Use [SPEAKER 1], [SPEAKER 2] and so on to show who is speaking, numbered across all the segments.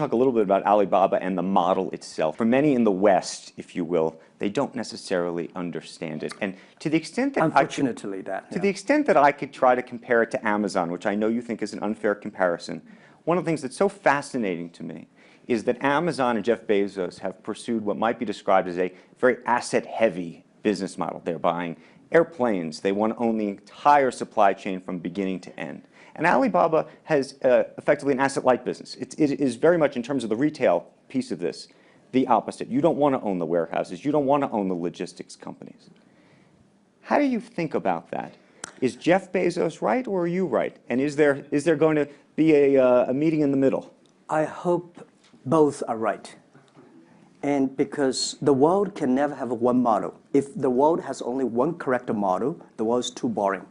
[SPEAKER 1] want to talk a little bit about Alibaba and the model itself. For many in the West, if you will, they don't necessarily understand it. And to the extent that
[SPEAKER 2] unfortunately,
[SPEAKER 1] the extent that I could try to compare it to Amazon, which I know you think is an unfair comparison, one of the things that's so fascinating to me is that Amazon and Jeff Bezos have pursued what might be described as a very asset-heavy business model. They're buying airplanes. They want to own the entire supply chain from beginning to end. And Alibaba has effectively an asset-light business. It is very much, in terms of the retail piece of this, the opposite. You don't want to own the warehouses. You don't want to own the logistics companies. How do you think about that? Is Jeff Bezos right, or are you right? And is there going to be a meeting in the middle?
[SPEAKER 2] I hope both are right. And because the world can never have one model. If the world has only one correct model, the world is too boring.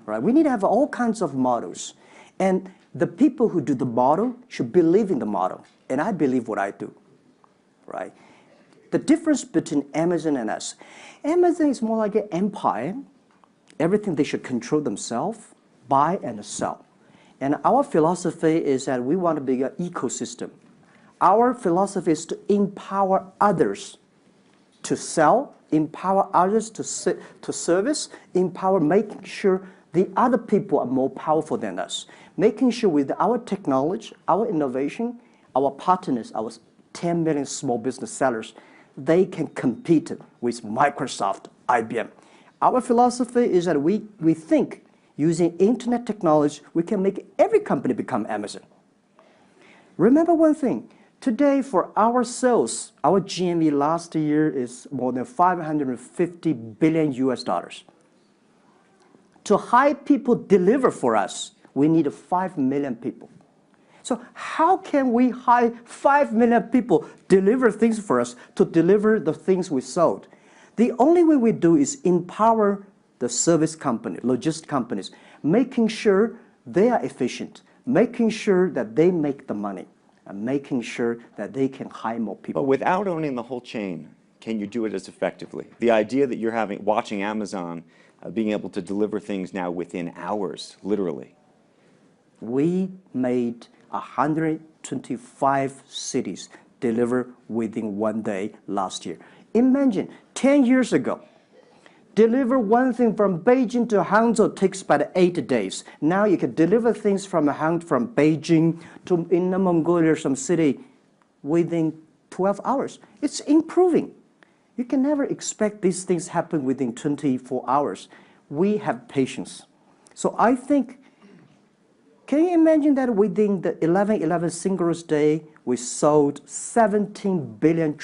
[SPEAKER 2] Right? We need to have all kinds of models. And the people who do the model should believe in the model. And I believe what I do. Right? The difference between Amazon and us. Amazon is more like an empire. Everything they should control themselves, buy and sell. And our philosophy is that we want to be an ecosystem. Our philosophy is to empower others to sell, empower others to service, empower making sure the other people are more powerful than us. Making sure with our technology, our innovation, our partners, our 10 million small business sellers, they can compete with Microsoft, IBM. Our philosophy is that we think using internet technology, we can make every company become Amazon. Remember one thing. Today, for our sales, our GMV last year is more than 550 billion US dollars. To hire people deliver for us, we need 5 million people. So how can we hire 5 million people deliver things for us to deliver the things we sold? The only way we do is empower the service company, logistics companies, making sure they are efficient, making sure that they make the money, and making sure that they can hire more people.
[SPEAKER 1] But without owning the whole chain, can you do it as effectively? The idea that you're watching Amazon being able to deliver things now within hours, literally.
[SPEAKER 2] We made 125 cities deliver within 1 day last year. Imagine, 10 years ago, deliver one thing from Beijing to Hangzhou takes about 8 days. Now you can deliver things from Beijing to Inner Mongolia, some city, within 12 hours. It's improving. You can never expect these things happen within 24 hours. We have patience. So I think, can you imagine that within the 11/11 Singles Day, we sold $17 billion.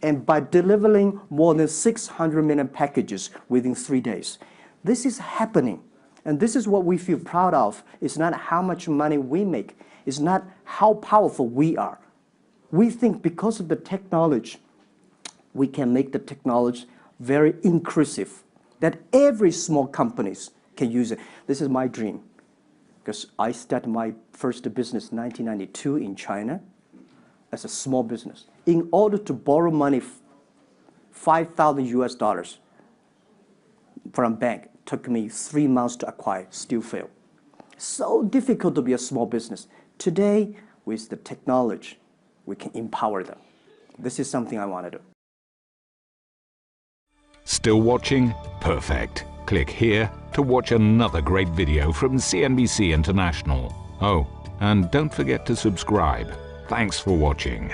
[SPEAKER 2] And by delivering more than 600 million packages within 3 days. This is happening. And this is what we feel proud of. It's not how much money we make. It's not how powerful we are. We think because of the technology, we can make the technology very inclusive, that every small companies can use it. This is my dream. Because I started my first business in 1992 in China as a small business. In order to borrow money, 5,000 US dollars from a bank, took me 3 months to acquire, still failed. So difficult to be a small business. Today, with the technology, we can empower them. This is something I want to do.
[SPEAKER 3] Still watching? Perfect. Click here to watch another great video from CNBC International. Oh, and don't forget to subscribe. Thanks for watching.